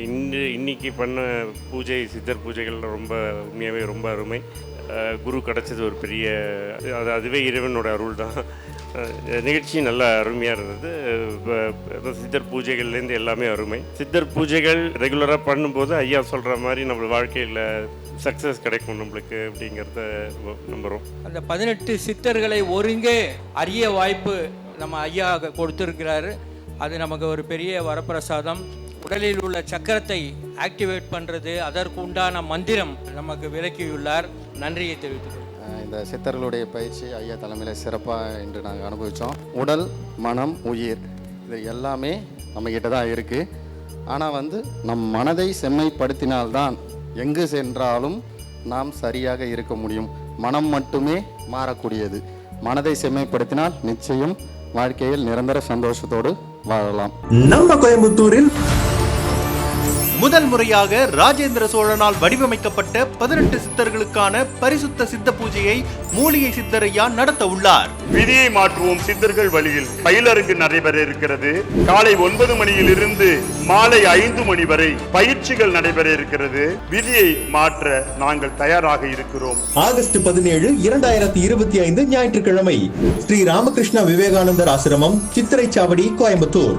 இன்னைக்கு பண்ண பூஜை சித்தர் பூஜைகள் ரொம்ப உண்மையாகவே ரொம்ப அருமை. குரு கிடச்சது ஒரு பெரிய அதுவே இறைவனோட அருள் தான். நிகழ்ச்சி நல்லா அருமையாக இருந்தது. சித்தர் பூஜைகள்லேருந்து எல்லாமே அருமை. சித்தர் பூஜைகள் ரெகுலராக பண்ணும்போது ஐயா சொல்கிற மாதிரி நம்ம வாழ்க்கையில் சக்ஸஸ் கிடைக்கும் நம்மளுக்கு அப்படிங்கிறத நம்புகிறோம். அந்த 18 சித்தர்களை ஒருங்கே அறிய வாய்ப்பு நம்ம ஐயா கொடுத்துருக்கிறாரு. அது நமக்கு ஒரு பெரிய வரப்பிரசாதம். உடலில் உள்ள சக்கரத்தை ஆக்டிவேட் பண்ணுறது, அதற்கு உண்டான மந்திரம் நமக்கு விளக்கியுள்ளார். நன்றியை தெரிவித்துக்கிறோம். இந்த சித்தர்களுடைய பயிற்சி ஐயா தலைமையில் சிறப்பாக இன்று நாங்கள் அனுபவித்தோம். உடல், மனம், உயிர் இது எல்லாமே நம்மக்கிட்ட தான் இருக்குது. ஆனால் நம் மனதை செம்மைப்படுத்தினால்தான் எங்கு சென்றாலும் நாம் சரியாக இருக்க முடியும். மனம் மட்டுமே மாறக்கூடியது. மனதை செம்மைப்படுத்தினால் நிச்சயம் வாழ்க்கையில் நிரந்தர சந்தோஷத்தோடு வாழலாம். நம்ம கோயம்புத்தூரில் முதல் முறையாக ராஜேந்திர சோழனால் வடிவமைக்கப்பட்ட 18 சித்தர்களுக்கான பரிசுத்த சித்த பூஜையை மூலிகை சித்தரையா நடத்த உள்ளார். விதியை மாற்றுவோம் சித்தர்கள் வழியில் பயிலரங்கு நடைபெற இருக்கிறது. காலை 9 மணியிலிருந்து மாலை 5 மணி வரை பயிற்சிகள் நடைபெற இருக்கிறது. விதியை மாற்ற நாங்கள் தயாராக இருக்கிறோம். ஆகஸ்ட் 17, 2025 ஞாயிற்றுக்கிழமை ஸ்ரீ ராமகிருஷ்ண விவேகானந்தர் ஆசிரமம், சித்திரைச்சாவடி, கோயம்புத்தூர்.